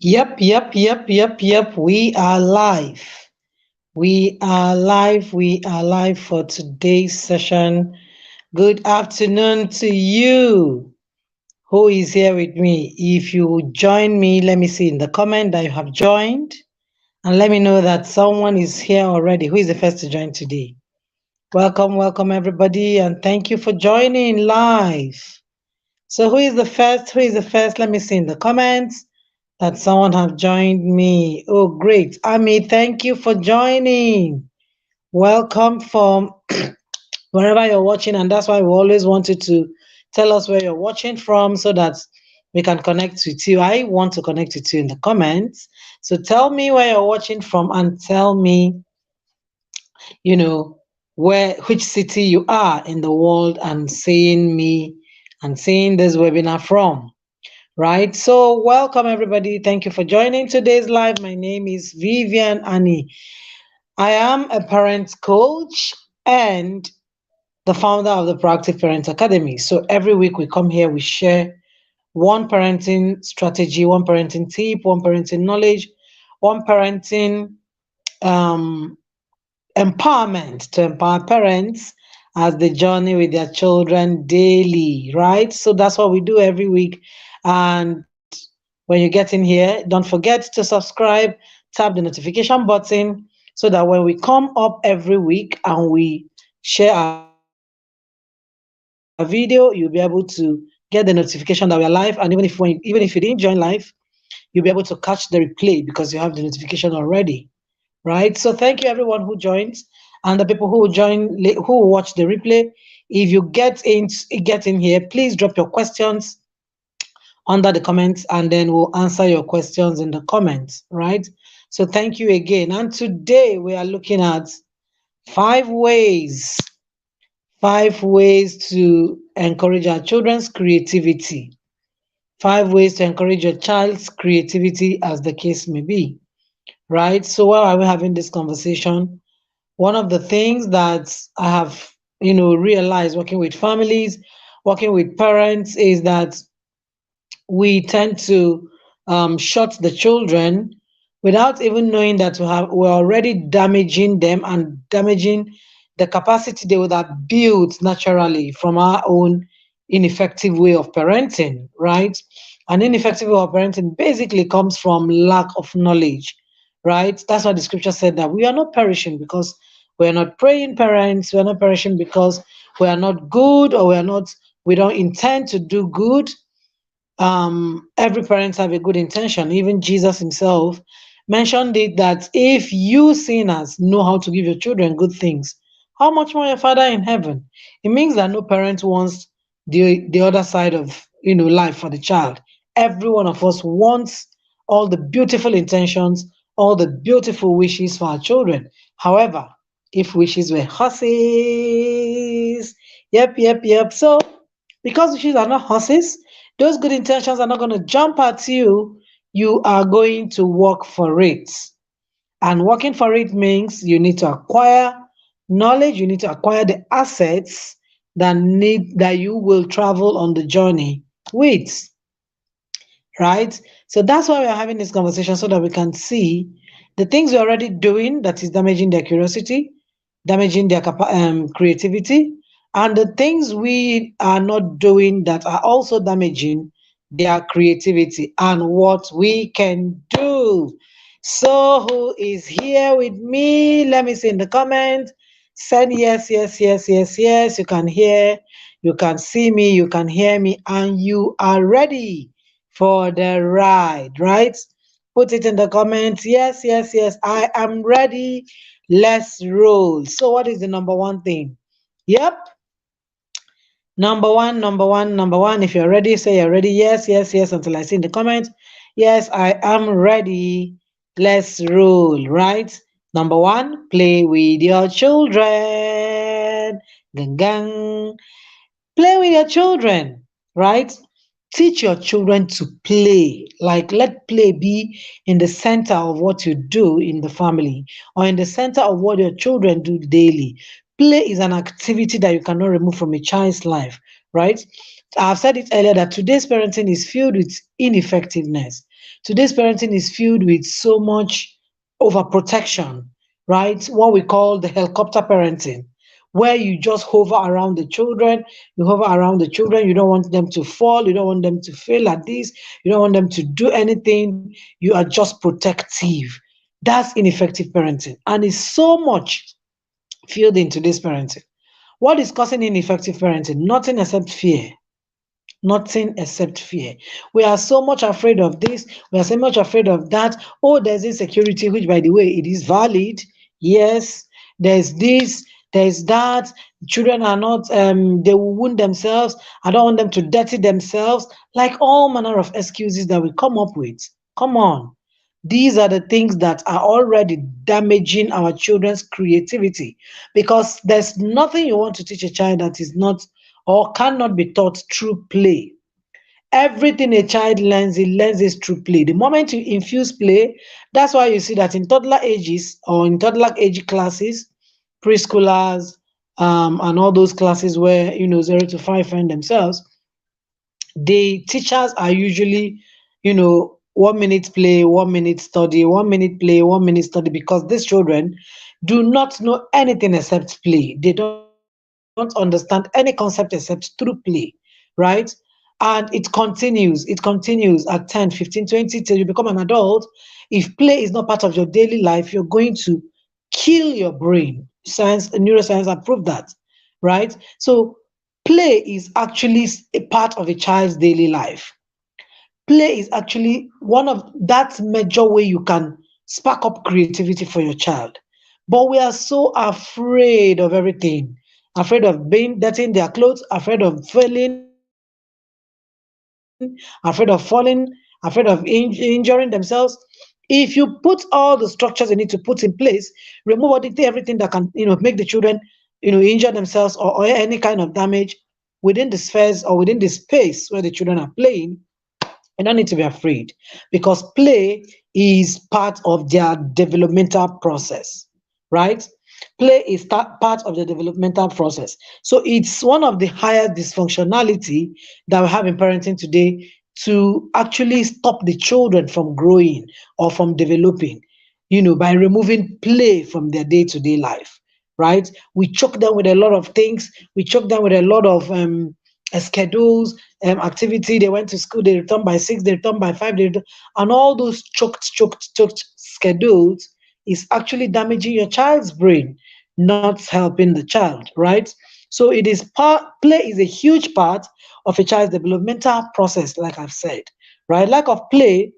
Yep. We are live. We are live for today's session. Good afternoon to you. Who is here with me? If you join me, let me see in the comment that you have joined. And let me know that someone is here already. Who is the first to join today? Welcome everybody. And thank you for joining live. So who is the first? Who is the first? Let me see in the comments that someone have joined me. Oh, great. Ami, thank you for joining. Welcome from wherever you're watching. And that's why we always want you to tell us where you're watching from so that we can connect with you. I want to connect with you in the comments. So tell me where you're watching from and tell me, you know, which city you are in the world and seeing this webinar from. Right. So, welcome everybody. Thank you for joining today's live. My name is Vivian Ani. I am a parent coach and the founder of the Proactive Parent Academy. So, every week we come here, we share one parenting strategy, one parenting tip, one parenting knowledge, one parenting um, empowerment to empower parents as they journey with their children daily, right? So that's what we do every week. And when you get in here, don't forget to subscribe, tap the notification button so that when we come up every week and we share our video, you'll be able to get the notification that we are live. And even if you didn't join live, you'll be able to catch the replay because you have the notification already. Right? So thank you everyone who joins and the people who watch the replay. If you get in here, please drop your questions under the comments and then we'll answer your questions in the comments, right? So thank you again. And today we are looking at five ways, five ways to encourage our children's creativity. Five ways to encourage your child's creativity as the case may be, right? So while are we having this conversation? One of the things that I have, realized working with families, working with parents is that we tend to shut the children without even knowing that we're already damaging them and damaging the capacity they would have built naturally from our own ineffective way of parenting, right? An ineffective way of parenting basically comes from lack of knowledge, right? That's why the scripture said that we are not perishing because we are not praying parents, we are not perishing because we are not good or we don't intend to do good. Every parent have a good intention. Even Jesus himself mentioned it that if you sinners know how to give your children good things, how much more your Father in heaven? It means that no parent wants the other side of life for the child. Every one of us wants all the beautiful intentions, all the beautiful wishes for our children. However, if wishes were horses, yep. So because wishes are not horses, those good intentions are not going to jump at you. You are going to work for it. And working for it means you need to acquire knowledge, you need to acquire the assets that you will travel on the journey with, right? So that's why we're having this conversation so that we can see the things we're already doing that is damaging their curiosity, damaging their creativity, and the things we are not doing that are also damaging their creativity and what we can do. So, who is here with me? Let me see in the comments. Send yes. You can hear, you can see me, you can hear me, and you are ready for the ride, right? Put it in the comments. Yes. I am ready. Let's roll. So, what is the number one thing? Yep. Number one. If you're ready, say you're ready. Yes. Until I see in the comments. Yes, I am ready. Let's roll, right? Number one, play with your children. Gang. Play with your children, right? Teach your children to play. Like, let play be in the center of what you do in the family or in the center of what your children do daily. Play is an activity that you cannot remove from a child's life, right? I've said it earlier that today's parenting is filled with ineffectiveness. Today's parenting is filled with so much overprotection, right? What we call the helicopter parenting, where you just hover around the children, you hover around the children, you don't want them to fall, you don't want them to fail at this, you don't want them to do anything, you are just protective. That's ineffective parenting. And it's so much filled in today's parenting. What is causing ineffective parenting? Nothing except fear. Nothing except fear. We are so much afraid of this. We are so much afraid of that. Oh, there's insecurity, which, by the way, it is valid. Yes, there's this, there's that. Children are not, they will wound themselves. I don't want them to dirty themselves. Like all manner of excuses that we come up with. Come on. These are the things that are already damaging our children's creativity, because there's nothing you want to teach a child that is not or cannot be taught through play. Everything a child learns, he learns is through play. The moment you infuse play, that's why you see that in toddler ages or in toddler age classes, preschoolers, and all those classes where 0 to 5 find themselves, the teachers are usually, 1 minute play, 1 minute study, 1 minute play, 1 minute study, because these children do not know anything except play. They don't understand any concept except through play, right? And it continues at 10, 15, 20 till you become an adult. If play is not part of your daily life, you're going to kill your brain. Science, neuroscience have proved that, right? So play is actually a part of a child's daily life. Play is actually one of that major way you can spark up creativity for your child. But we are so afraid of everything, afraid of being dirty in their clothes, afraid of failing, afraid of falling, afraid of injuring themselves. If you put all the structures you need to put in place, remove everything that can, make the children, injure themselves, or any kind of damage within the spheres or within the space where the children are playing, you don't need to be afraid, because play is part of their developmental process, right? Play is part of the developmental process. So it's one of the highest dysfunctionality that we have in parenting today, to actually stop the children from growing or from developing, by removing play from their day-to-day life, right? We choke them with a lot of things. We choke them with a lot of schedules, activity. They went to school, they return by 6, they return by 5, and all those choked schedules is actually damaging your child's brain, not helping the child, right? So it is play is a huge part of a child's developmental process, like I've said, right? Lack of play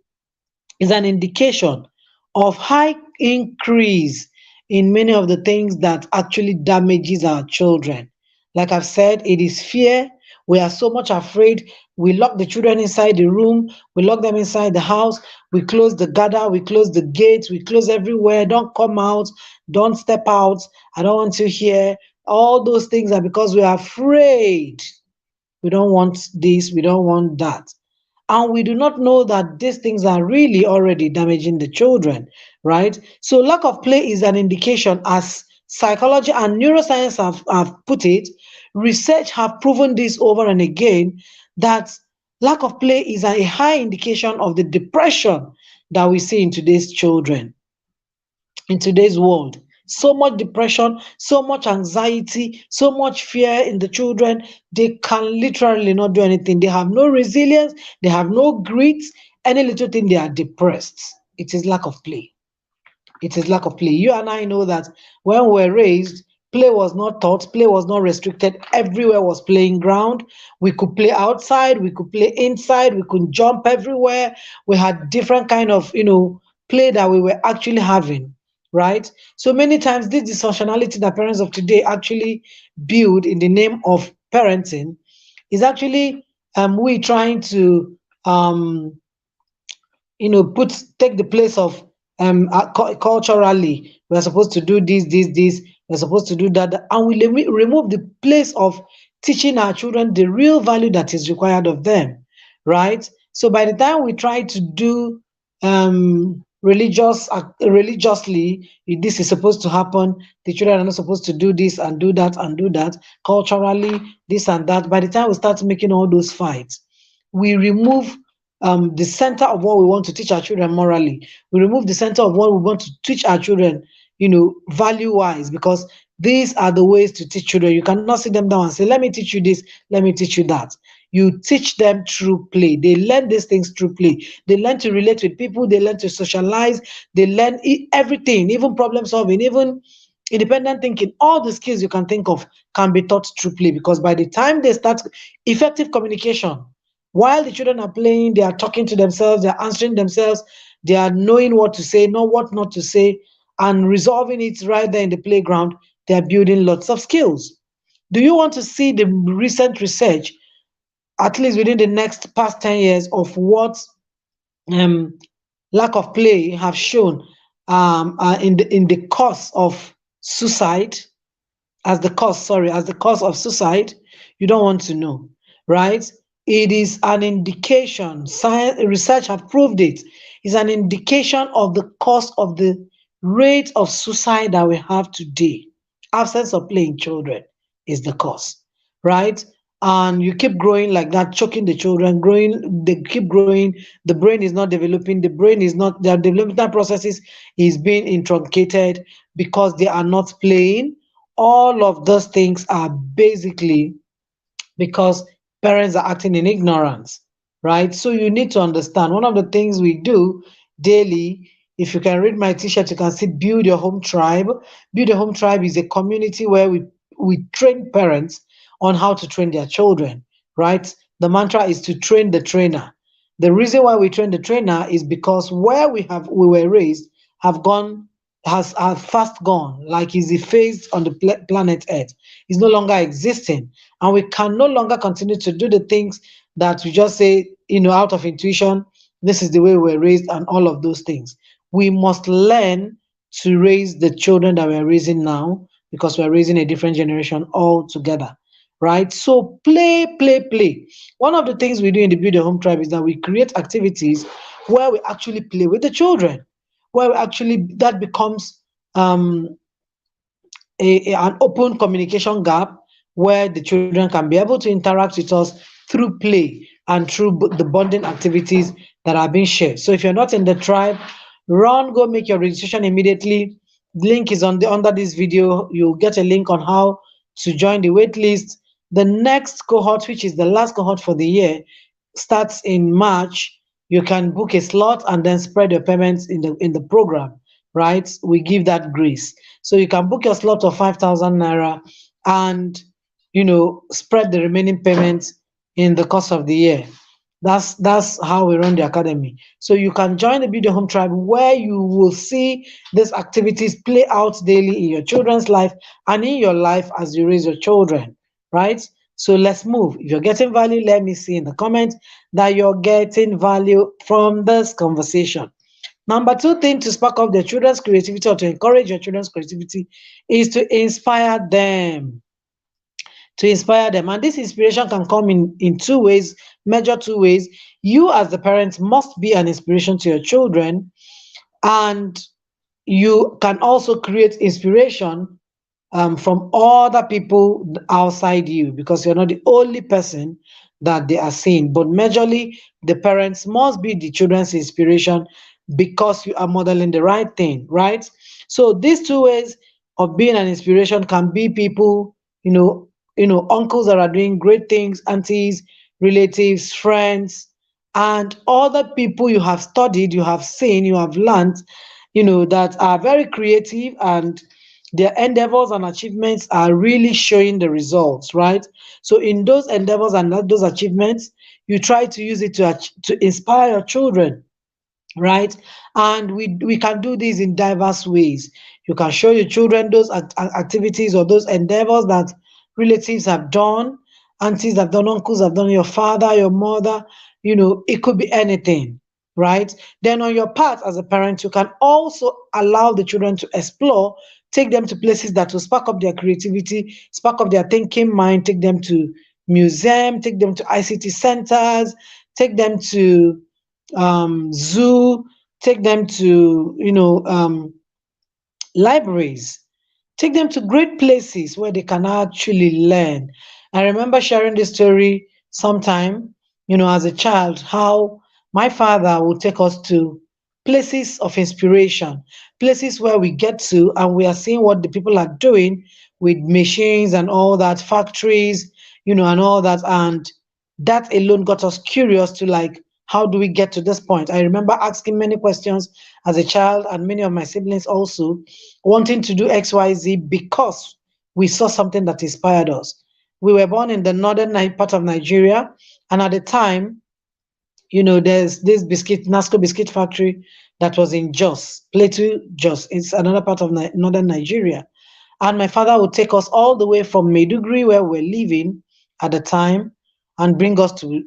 is an indication of high increase in many of the things that actually damages our children. Like I've said, it is fear. We are so much afraid. We lock the children inside the room, we lock them inside the house, we close the gutter, we close the gates, we close everywhere. Don't come out, don't step out. I don't want you here. All those things are because we are afraid. We don't want this, we don't want that. And we do not know that these things are really already damaging the children, right? So lack of play is an indication, as psychology and neuroscience have put it. Research have proven this over and again, that lack of play is a high indication of the depression that we see in today's children, in today's world. So much depression, so much anxiety, so much fear in the children. They can literally not do anything. They have no resilience, they have no grit. Any little thing, they are depressed. It is lack of play. It is lack of play. You and I know that when we were raised, play was not taught, play was not restricted. Everywhere was playing ground. We could play outside, we could play inside, we could jump everywhere. We had different kind of, play that we were actually having, right? So many times this dysfunctionality that parents of today actually build in the name of parenting is actually we trying to take the place of culturally we're supposed to do this, we're supposed to do that, and we remove the place of teaching our children the real value that is required of them, right? So by the time we try to do religiously, this is supposed to happen. The children are not supposed to do this and do that and do that. Culturally, this and that. By the time we start making all those fights, we remove the center of what we want to teach our children morally. We remove the center of what we want to teach our children, value wise, because these are the ways to teach children. You cannot sit them down and say, let me teach you this, let me teach you that. You teach them through play. They learn these things through play. They learn to relate with people, they learn to socialize, they learn everything, even problem solving, even independent thinking. All the skills you can think of can be taught through play, because by the time they start effective communication, while the children are playing, they are talking to themselves, they are answering themselves, they are knowing what to say, know what not to say, and resolving it right there in the playground. They are building lots of skills. Do you want to see the recent research, at least within the next past 10 years, of what um, lack of play have shown in the cause of suicide, as the cause of suicide? You don't want to know, right? It is an indication, science research have proved it, is an indication of the cause of the rate of suicide that we have today. Absence of play in children is the cause, right? And you keep growing like that, choking the children, growing, they keep growing, the brain is not developing, the brain is not, their developmental processes is being truncated because they are not playing. All of those things are basically because parents are acting in ignorance, right? So you need to understand, one of the things we do daily, if you can read my t-shirt, you can see Build Your Home Tribe. Build Your Home Tribe is a community where we train parents on how to train their children, right? The mantra is to train the trainer. The reason why we train the trainer is because where we were raised have gone has have fast gone, like is effaced on the planet Earth. Is no longer existing, and we can no longer continue to do the things that we just say, out of intuition. This is the way we were raised, and all of those things. We must learn to raise the children that we're raising now, because we're raising a different generation altogether, right? So play, play, play. One of the things we do in the Build a Home Tribe is that we create activities where we actually play with the children, where we actually that becomes um, an open communication gap, where the children can be able to interact with us through play and through the bonding activities that are being shared. So if you're not in the tribe, run, go make your registration immediately. Link is under this video. You'll get a link on how to join the wait list. The next cohort, which is the last cohort for the year, starts in March. You can book a slot and then spread your payments in the program, right? We give that grace. So you can book your slot of 5,000 naira and spread the remaining payments in the course of the year. That's how we run the academy. So you can join the Build Your Home Tribe, where you will see these activities play out daily in your children's life and in your life as you raise your children, right? So let's move. If you're getting value, let me see in the comments that you're getting value from this conversation. Number two thing to spark up their children's creativity, or to encourage your children's creativity, is to inspire them. To inspire them. And this inspiration can come in two ways, major two ways. You, as the parents, must be an inspiration to your children, and you can also create inspiration from other people outside you, because you're not the only person that they are seeing. But majorly, the parents must be the children's inspiration, because you are modeling the right thing, right? So these two ways of being an inspiration can be people, uncles that are doing great things, aunties, relatives, friends, and other people you have studied, you have seen, you have learned, that are very creative, and their endeavors and achievements are really showing the results, right? So in those endeavors and those achievements, you try to use it to inspire your children, right? And we can do this in diverse ways. You can show your children those activities or those endeavors that relatives have done, aunties have done, uncles have done, your father, your mother, it could be anything, right? Then on your part as a parent, you can also allow the children to explore, take them to places that will spark up their creativity, spark up their thinking mind, take them to museum, take them to ICT centers, take them to zoo, take them to, libraries, take them to great places where they can actually learn. I remember sharing this story sometime, as a child, how my father would take us to places of inspiration, places where we get to and we are seeing what the people are doing with machines and all that, factories, and all that. And that alone got us curious to, like, how do we get to this point? I remember asking many questions as a child, and many of my siblings also, wanting to do XYZ because we saw something that inspired us. We were born in the northern part of Nigeria, and at the time, there's this biscuit, Nasco biscuit factory that was in Jos, Plateau, Jos. It's another part of northern Nigeria. And my father would take us all the way from Maiduguri, where we're living at the time, and bring us to,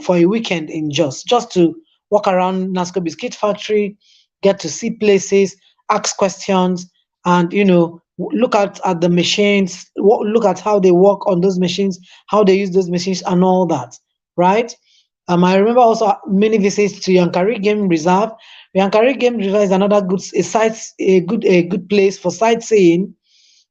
for a weekend in Jos, just to walk around Nasco biscuit factory, get to see places, ask questions, and, look at the machines, look at how they work on those machines, how they use those machines, and all that, right? I remember also many visits to Yankari Game Reserve. Yankari Game Reserve is another a good place for sightseeing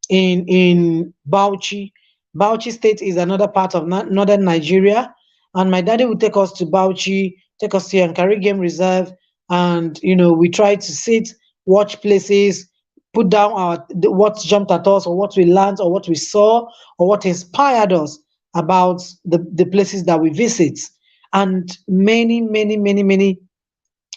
in Bauchi. Bauchi State is another part of northern Nigeria, and my daddy would take us to Bauchi, take us to Yankari Game Reserve, and we try to sit, watch places, put down what jumped at us, or what we learned, or what we saw, or what inspired us about the places that we visit, and many, many, many, many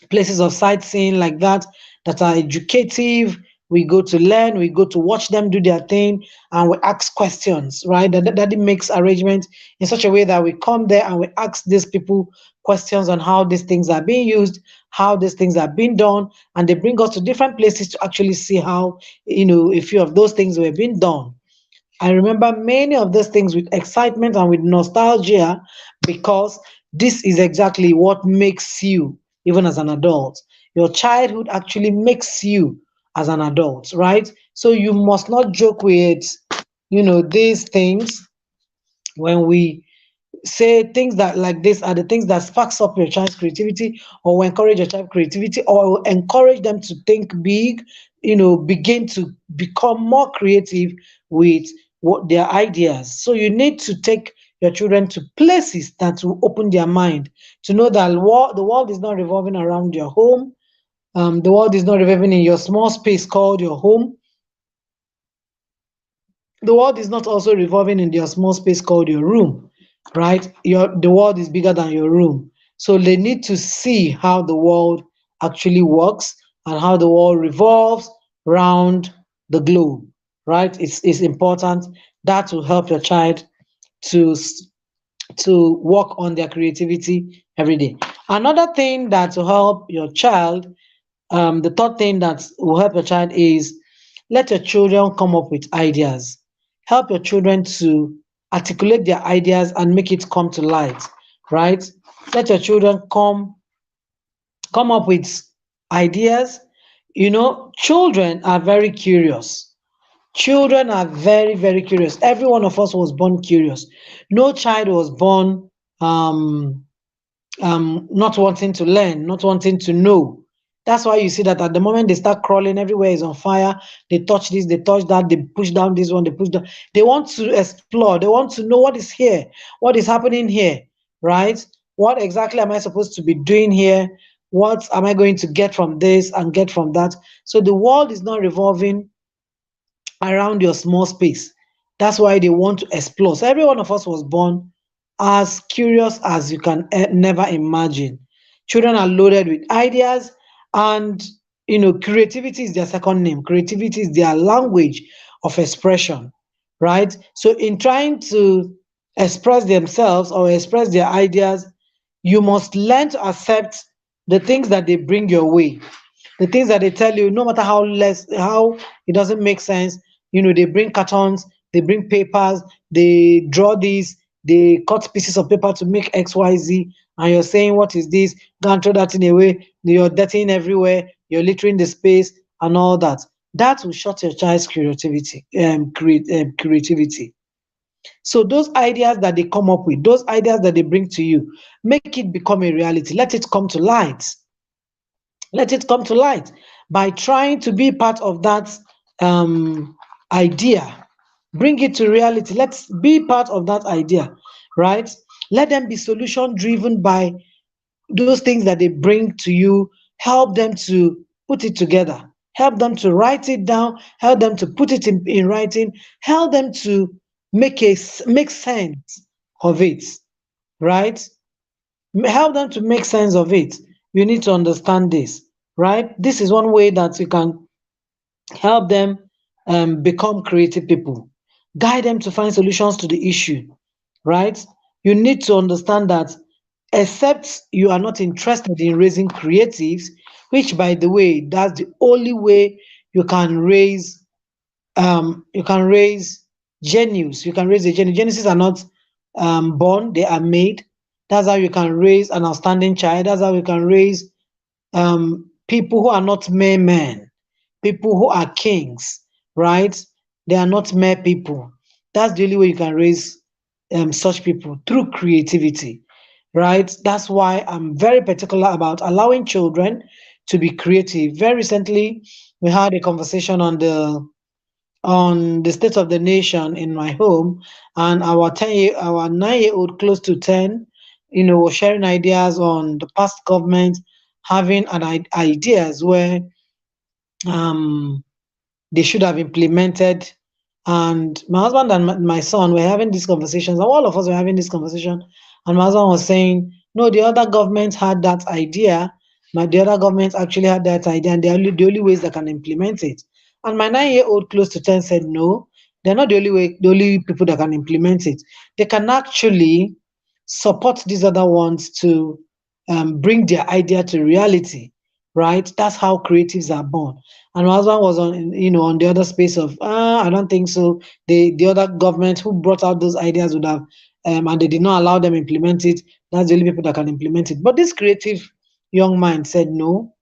places of sightseeing like that that are educative. We go to learn, we go to watch them do their thing, and we ask questions, right? Daddy makes arrangements in such a way that we come there and we ask these people questions on how these things are being used, how these things are being done, and they bring us to different places to actually see how, a few of those things were being done. I remember many of those things with excitement and with nostalgia, because this is exactly what makes you, even as an adult. Your childhood actually makes you as an adult, right? So you must not joke with, these things. When we say things that like this are the things that sparks up your child's creativity, or will encourage your child's creativity, or will encourage them to think big, begin to become more creative with what their ideas. So you need to take your children to places that will open their mind, to know that the world is not revolving around your home. The world is not revolving in your small space called your home. The world is not also revolving in your small space called your room, right? The world is bigger than your room. So they need to see how the world actually works and how the world revolves around the globe, right? It's important. That will help your child to work on their creativity every day. Another thing that will help your child, the third thing that will help your child is, let your children come up with ideas. Help your children to articulate their ideas and make it come to light, right? Let your children come up with ideas. Children are very curious. Children are very, very curious. Every one of us was born curious. No child was born not wanting to learn, not wanting to know. That's why you see that at the moment they start crawling, everywhere is on fire. They touch this, they touch that, they push down this one, they push down. They want to explore, they want to know what is here, what is happening here, right? What exactly am I supposed to be doing here? What am I going to get from this and get from that? So the world is not revolving around your small space. That's why they want to explore. So every one of us was born as curious as you can never imagine. Children are loaded with ideas, and creativity is their second name. Creativity is their language of expression, right? So in trying to express themselves or express their ideas, you must learn to accept the things that they bring your way, the things that they tell you, no matter how it doesn't make sense. They bring cartons, they bring papers, they draw these, they cut pieces of paper to make XYZ, and you're saying, what is this? Go and throw that in away. You're dirtying everywhere, you're littering the space and all that. That will shut your child's creativity. So those ideas that they come up with, those ideas that they bring to you, make it become a reality. Let it come to light. Let it come to light by trying to be part of that idea. Bring it to reality. Let's be part of that idea, right? Let them be solution driven by those things that they bring to you. Help them to put it together. Help them to write it down. Help them to put it in writing. Help them to make sense of it, right? Help them to make sense of it. You need to understand this, right? This is one way that you can help them become creative people. Guide them to find solutions to the issue, right? You need to understand that except you are not interested in raising creatives, which by the way, that's the only way you can raise you can raise genius. You can raise a genius. Geniuses are not born, they are made. That's how you can raise an outstanding child. That's how you can raise people who are not mere men, people who are kings, right? They are not mere people. That's the only way you can raise such people, through creativity, right? That's why I'm very particular about allowing children to be creative. Very recently, we had a conversation on the state of the nation in my home, and our 9-year-old, close to 10, was sharing ideas on the past government having ideas where um they should have implemented. And my husband and my son were having these conversations, and all of us were having this conversation. And my husband was saying, no, the other government had that idea. The other government actually had that idea, and the only ways they can implement it. And my 9-year-old, close to 10, said, no, they're not the only people that can implement it. They can actually support these other ones to bring their idea to reality, right? That's how creatives are born. And my husband was on the other space of, I don't think so. The other government who brought out those ideas would have, and they did not allow them implement it. That's the only people that can implement it. But this creative young mind said, no,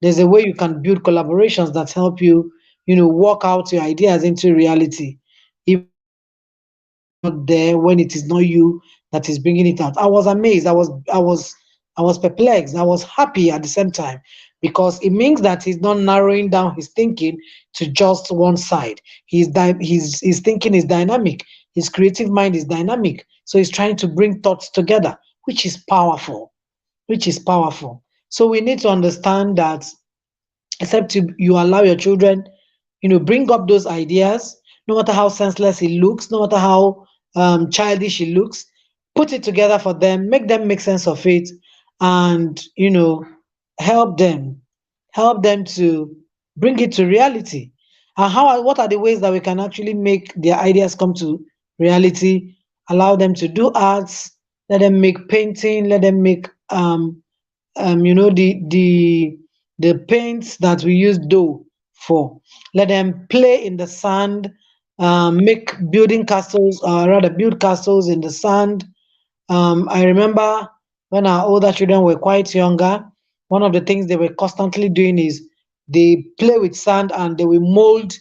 there's a way you can build collaborations that help you, work out your ideas into reality, even when the idea is not there, when it is not you that is bringing it out. I was amazed. I was perplexed. I was happy at the same time, because it means that he's not narrowing down his thinking to just one side. His thinking is dynamic. His creative mind is dynamic. So he's trying to bring thoughts together, which is powerful. Which is powerful. So we need to understand that except you allow your children, bring up those ideas, no matter how senseless it looks, no matter how childish it looks, put it together for them, make them make sense of it, and help them, to bring it to reality. And what are the ways that we can actually make their ideas come to reality? Allow them to do arts, let them make painting, let them make the paints that we use dough for. Let them play in the sand, make building castles, or rather build castles in the sand. I remember when our older children were quite younger, one of the things they were constantly doing is they play with sand and they will mold,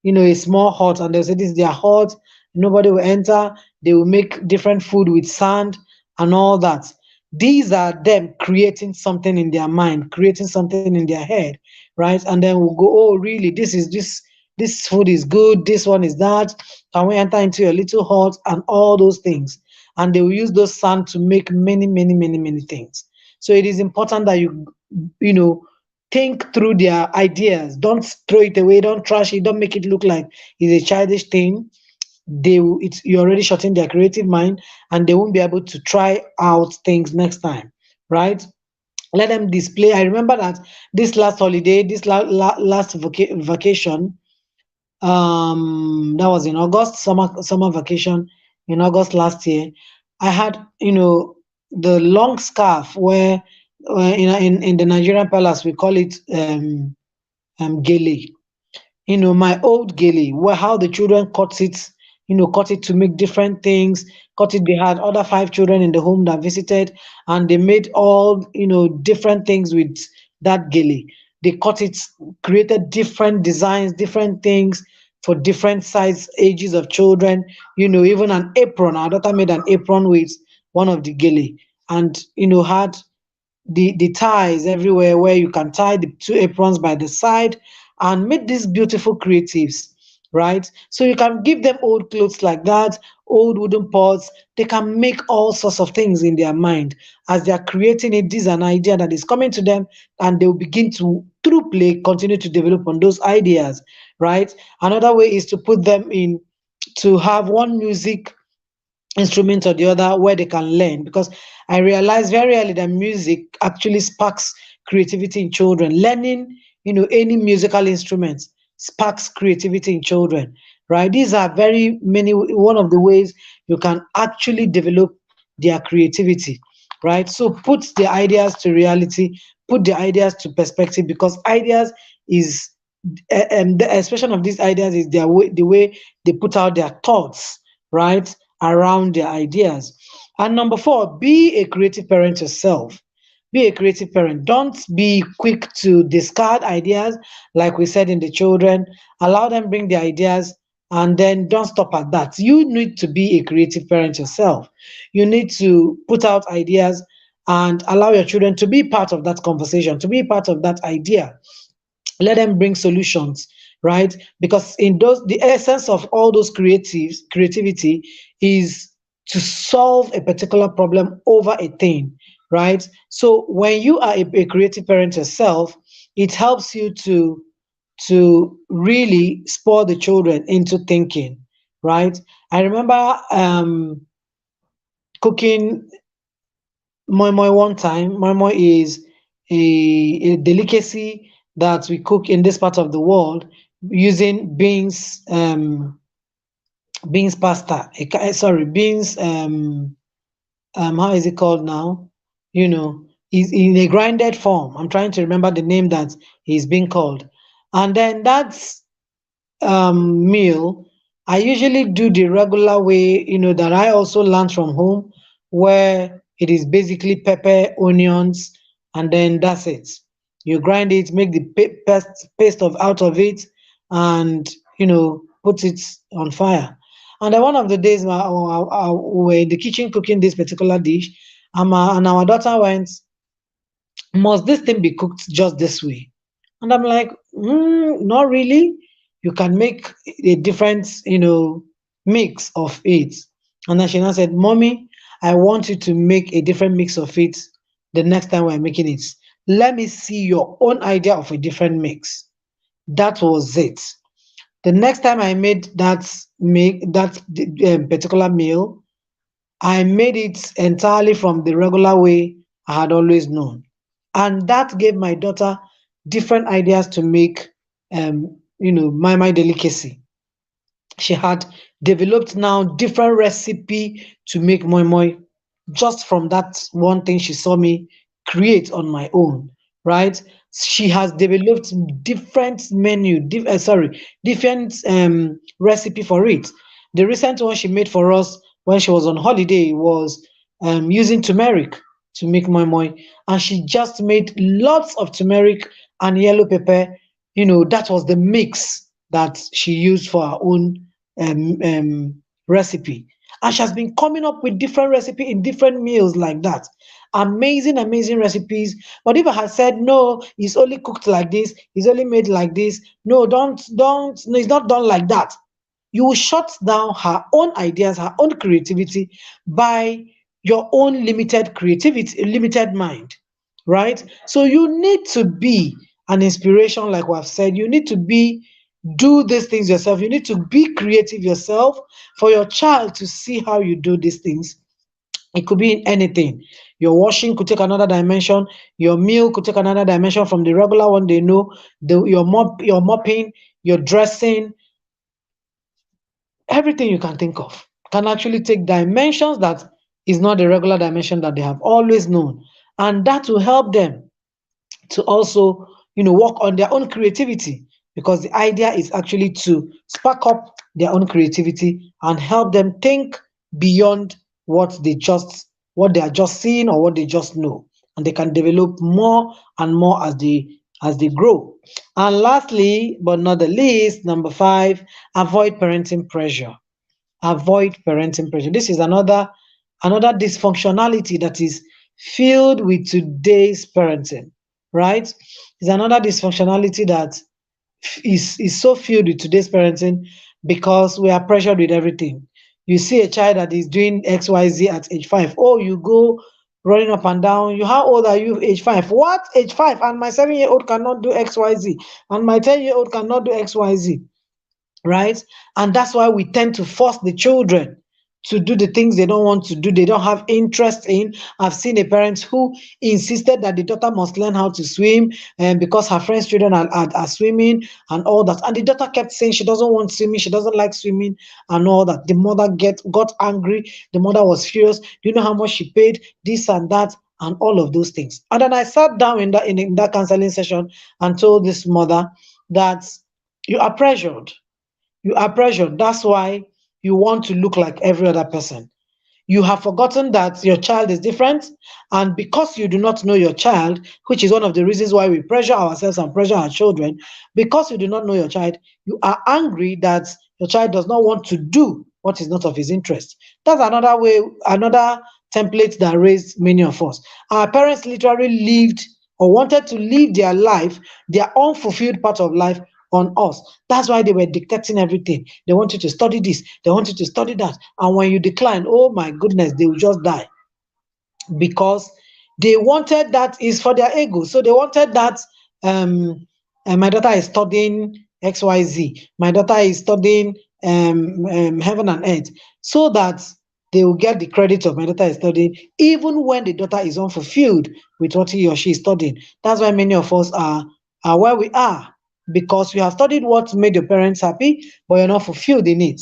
a small hut, and they'll say this is their hut. Nobody will enter. They will make different food with sand and all that. These are them creating something in their mind, creating something in their head, right? And then we'll go, oh, really? This food is good. This one is that. Can we enter into your little hut and all those things? And they will use those sand to make many, many, many, many things. So it is important that you know, think through their ideas. Don't throw it away. Don't trash it. Don't make it look like it's a childish thing. You're already shutting their creative mind, and they won't be able to try out things next time, right? Let them display. I remember that this last holiday, this last vacation, that was in August, summer vacation in August last year. I had, the long scarf where, in the Nigerian palace we call it gele. My old gele, where how the children cut it to make different things, cut it. They had other 5 children in the home that visited, and they made all, different things with that gele. They cut it, created different designs, different things for different size ages of children, even an apron. Our daughter made an apron with one of the gele, and, had the ties everywhere where you can tie the two aprons by the side and make these beautiful creatives, right? So you can give them old clothes like that, old wooden pots. They can make all sorts of things in their mind as they are creating it. This is an idea that is coming to them, and they will begin to, through play, continue to develop on those ideas, right? Another way is to put them in, to have one music instrument or the other where they can learn, because I realized very early that music actually sparks creativity in children. Learning, any musical instrument sparks creativity in children, right? These are very many, one of the ways you can actually develop their creativity, right? So put the ideas to reality, put the ideas to perspective, because ideas is, and the expression of these ideas is their way, the way they put out their thoughts, right, around their ideas. And number four, be a creative parent yourself. Be a creative parent. Don't be quick to discard ideas, like we said in the children. Allow them bring their ideas, and then don't stop at that. You need to be a creative parent yourself. You need to put out ideas and allow your children to be part of that conversation, to be part of that idea. Let them bring solutions, right? Because in those, the essence of all those creativity is to solve a particular problem over a thing, right? So when you are a creative parent yourself, it helps you to really spur the children into thinking, right? I remember cooking moi moi one time. Moi moi is a delicacy that we cook in this part of the world using beans pasta. Sorry, beans. How is it called now? Is in a grinded form. I'm trying to remember the name that is being called, and then that's meal, I usually do the regular way, that I also learned from home, where it is basically pepper, onions, and then that's it. You grind it, make the paste of out of it, and put it on fire. And then one of the days, we were in the kitchen cooking this particular dish, and our daughter went, "Must this thing be cooked just this way?" And I'm like, not really. You can make a different, mix of it. And then she now said, "Mommy, I want you to make a different mix of it the next time we're making it. Let me see your own idea of a different mix." That was it. The next time I made that particular meal, I made it entirely from the regular way I had always known. And that gave my daughter different ideas to make, my delicacy. She had developed now different recipe to make moi moi, just from that one thing she saw me create on my own, right? She has developed different different recipe for it. The recent one she made for us when she was on holiday was using turmeric to make moi moi, and she just made lots of turmeric and yellow pepper. That was the mix that she used for her own recipe. And she has been coming up with different recipe in different meals like that. Amazing, amazing recipes. But if I had said no, it's only cooked like this, it's only made like this, no, don't, no, it's not done like that. You will shut down her own ideas, her own creativity by your own limited creativity, limited mind, right? So you need to be an inspiration, like we have said. You need to be, do these things yourself. You need to be creative yourself for your child to see how you do these things. It could be in anything. Your washing could take another dimension. Your meal could take another dimension from the regular one they know. Your mopping, your dressing, everything you can think of can actually take dimensions that is not the regular dimension that they have always known. And that will help them to also, work on their own creativity, because the idea is actually to spark up their own creativity and help them think beyond what they are just seeing or what they just know, and they can develop more and more as they grow. And lastly, but not the least, number five, avoid parenting pressure. Avoid parenting pressure. This is another dysfunctionality that is filled with today's parenting, right? Is another dysfunctionality that is so filled with today's parenting because we are pressured with everything. You see a child that is doing XYZ at age 5. Oh, you go running up and down. You how old are you? Age 5. What? Age 5? And my 7-year old cannot do XYZ. And my 10-year old cannot do XYZ, right? And that's why we tend to force the children to do the things they don't want to do, they don't have interest in. I've seen a parent who insisted that the daughter must learn how to swim, and because her friends' children are swimming and all that. And the daughter kept saying she doesn't want swimming, she doesn't like swimming and all that. The mother got angry, the mother was furious. Do you know how much she paid? This and that and all of those things. And then I sat down in that counseling session and told this mother that you are pressured. You are pressured. That's why you want to look like every other person. You have forgotten that your child is different. And because you do not know your child, which is one of the reasons why we pressure ourselves and pressure our children, because you do not know your child, you are angry that your child does not want to do what is not of his interest. That's another way, another template that raised many of us. Our parents literally lived or wanted to live their life, their unfulfilled part of life on us. That's why they were dictating everything. They want you to study this, they want you to study that. And when you decline, oh my goodness, they will just die because they wanted that is for their ego. So they wanted that my daughter is studying XYZ, my daughter is studying heaven and earth, so that they will get the credit of my daughter is studying, even when the daughter is unfulfilled with what he or she is studying. That's why many of us are where we are, because you have studied what made your parents happy, but you're not fulfilled in it.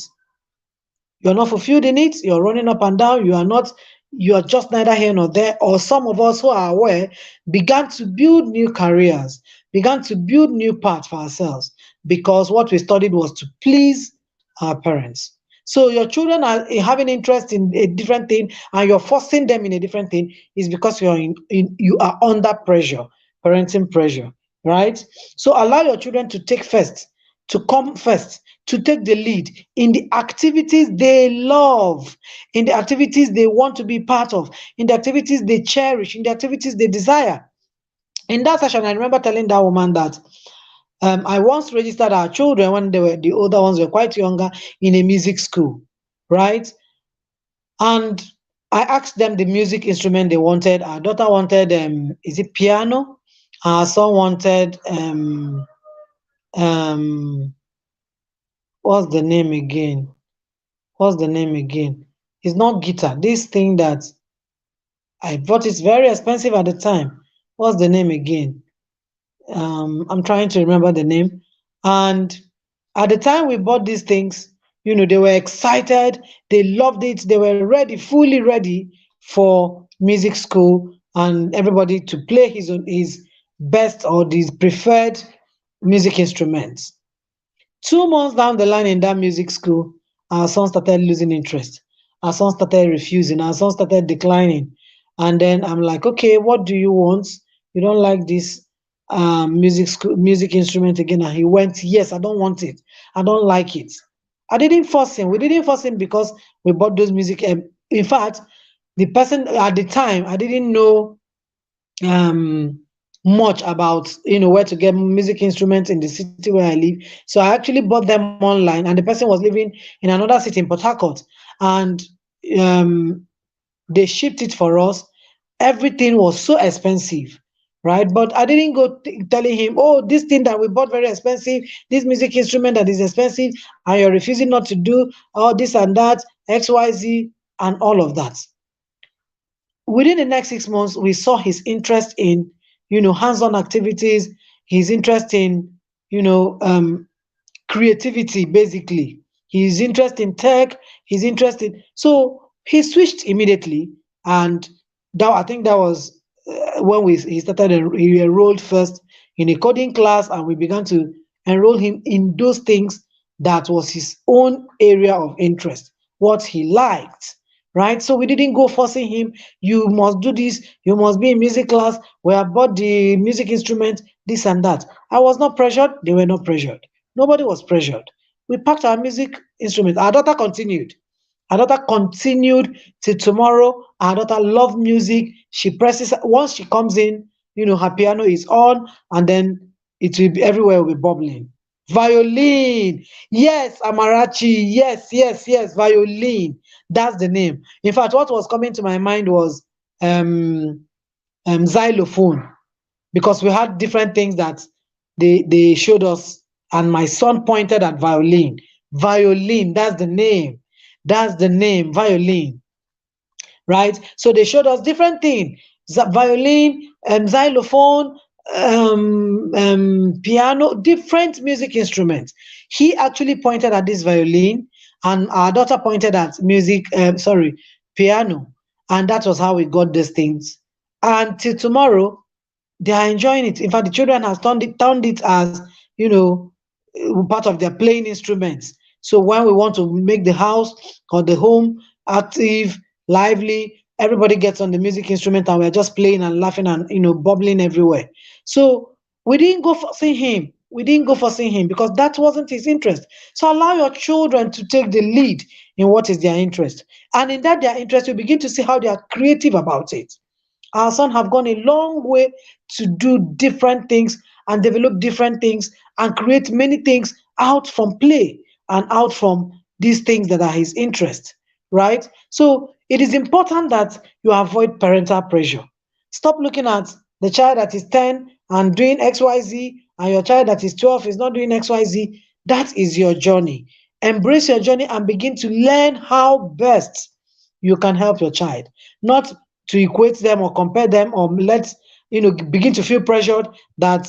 You're not fulfilled in it, you're running up and down, you are just neither here nor there. Or some of us who are aware began to build new careers, began to build new paths for ourselves, because what we studied was to please our parents. So your children are having interest in a different thing and you're forcing them in a different thing, is because you are under pressure, parenting pressure, right? So allow your children to take first, to come first, to take the lead in the activities they love, in the activities they want to be part of, in the activities they cherish, in the activities they desire. In that session, I remember telling that woman that I once registered our children when the older ones were quite younger in a music school, right? And I asked them the music instrument they wanted. Our daughter wanted is it piano? Our son wanted um what's the name again? What's the name again? It's not guitar. This thing that I bought is very expensive at the time. What's the name again? I'm trying to remember the name. And at the time we bought these things, they were excited, they loved it, they were ready, fully ready for music school, and everybody to play his best or his preferred music instruments. 2 months down the line in that music school, our son started losing interest. Our son started refusing. Our son started declining. And then I'm like, okay, what do you want? You don't like this music school, music instrument again? And he went, yes, I don't want it. I don't like it. I didn't force him. We didn't force him because we bought those music. In fact, the person at the time, I didn't know um much about where to get music instruments in the city where I live. So I actually bought them online, and the person was living in another city in Port Harcourt, and um they shipped it for us. Everything was so expensive, right? But I didn't go telling him, oh, this thing that we bought very expensive, this music instrument that is expensive, and you're refusing not to do all this and that, XYZ, and all of that. Within the next 6 months, we saw his interest in, hands-on activities, his interest in, creativity, basically. His interest in tech, his interest in, so he switched immediately. And that, I think that was when he started, he enrolled first in a coding class, and we began to enroll him in those things that was his own area of interest, what he liked, right? So we didn't go forcing him, you must do this, you must be in music class, we have bought the music instrument, this and that. I was not pressured, they were not pressured. Nobody was pressured. We packed our music instrument. Our daughter continued. Our daughter continued till tomorrow. Our daughter loved music. She presses once she comes in, her piano is on, and then it will be everywhere will be bubbling. Violin. Yes, Amarachi. Yes, yes, yes, violin. That's the name. In fact, what was coming to my mind was um, xylophone, because we had different things that they showed us, and my son pointed at violin. Violin, that's the name. That's the name, violin, right? So they showed us different things: violin, xylophone, piano, different music instruments. He actually pointed at this violin, and our daughter pointed at music, sorry, piano, and that was how we got these things. Until tomorrow, they are enjoying it. In fact, the children have turned it as, part of their playing instruments. So when we want to make the house or the home active, lively, everybody gets on the music instrument and we're just playing and laughing and, bubbling everywhere. So we didn't go forcing him. We didn't go forcing him because that wasn't his interest. So allow your children to take the lead in what is their interest. And in that their interest, you begin to see how they are creative about it. Our son have gone a long way to do different things and develop different things and create many things out from play and out from these things that are his interest, right? So it is important that you avoid parental pressure. Stop looking at the child that is 10 and doing XYZ, and your child that is 12 is not doing XYZ. That is your journey. Embrace your journey and begin to learn how best you can help your child, not to equate them or compare them, or begin to feel pressured that.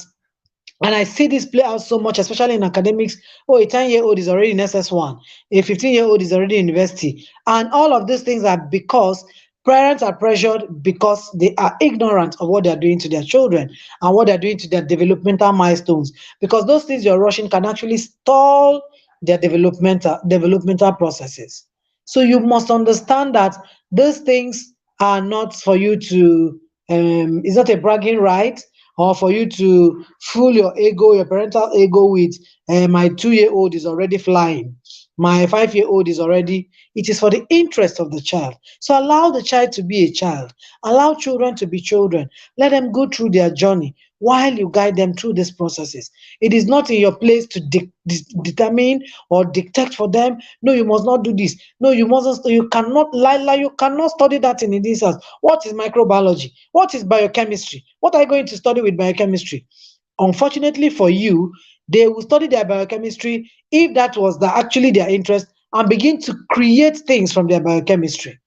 And I see this play out so much, especially in academics. Oh, a 10-year-old is already in SS1, a 15-year-old is already in university. And all of these things are because parents are pressured because they are ignorant of what they're doing to their children and what they're doing to their developmental milestones. Because those things you're rushing can actually stall their developmental processes. So you must understand that these things are not for you to, it's not a bragging right, or for you to fool your ego, your parental ego with, my 2-year-old is already flying, my 5-year-old is already. It is for the interest of the child. So allow the child to be a child. Allow children to be children. Let them go through their journey while you guide them through these processes. It is not in your place to determine or dictate for them. No, you must not do this. No, you mustn't. You cannot lie. You cannot study that in this house. What is microbiology? What is biochemistry? What are you going to study with biochemistry? Unfortunately for you, they will study their biochemistry if that was actually their interest, and begin to create things from their biochemistry.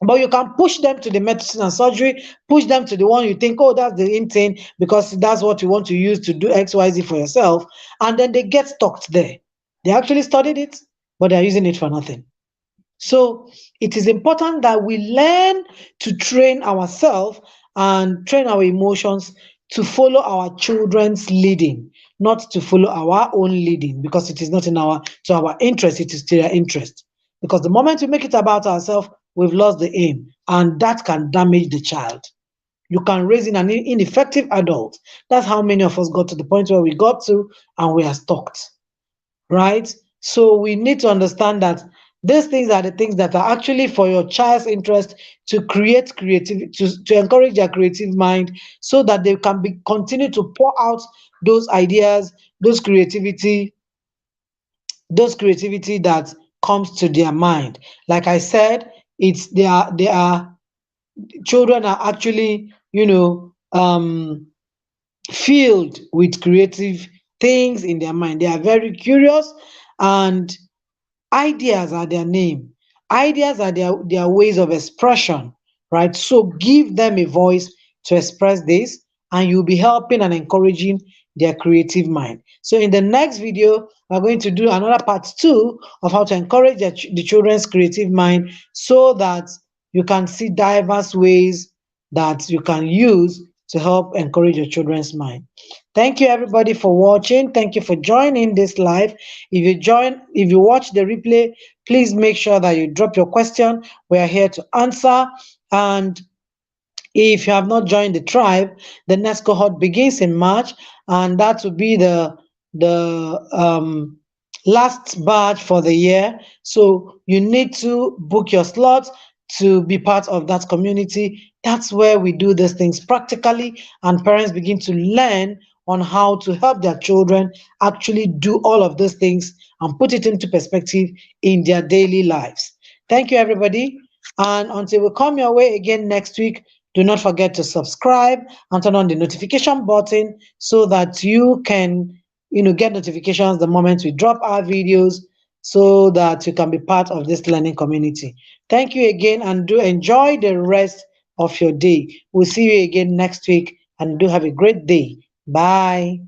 But you can push them to the medicine and surgery, push them to the one you think, oh, that's the in thing, because that's what you want to use to do XYZ for yourself. And then they get stuck there. They actually studied it, but they're using it for nothing. So it is important that we learn to train ourselves and train our emotions to follow our children's leading, not to follow our own leading, because it is not in our interest, it is to their interest. Because the moment we make it about ourselves, we've lost the aim, and that can damage the child. You can raise an ineffective adult. That's how many of us got to the point where we got to, and we are stuck, right? So we need to understand that these things are the things that are actually for your child's interest, to create creativity, to encourage their creative mind, so that they can continue to pour out those ideas, those creativity that comes to their mind. Like I said, it's they are children are actually, filled with creative things in their mind. They are very curious, and ideas are their name. Ideas are their ways of expression, right? So give them a voice to express this, and you'll be helping and encouraging their creative mind. So in the next video, we're going to do another part 2 of how to encourage the children's creative mind, so that you can see diverse ways that you can use to help encourage your children's mind. Thank you everybody for watching. Thank you for joining this live. If you watch the replay, please make sure that you drop your question. We are here to answer. And if you have not joined the tribe, the next cohort begins in March, and that will be the last batch for the year. So you need to book your slot to be part of that community. That's where we do these things practically, and parents begin to learn on how to help their children actually do all of those things and put it into perspective in their daily lives. Thank you, everybody. And until we come your way again next week, do not forget to subscribe and turn on the notification button so that you can get notifications the moment we drop our videos, so that you can be part of this learning community. Thank you again, and do enjoy the rest of your day. We'll see you again next week, and do have a great day. Bye.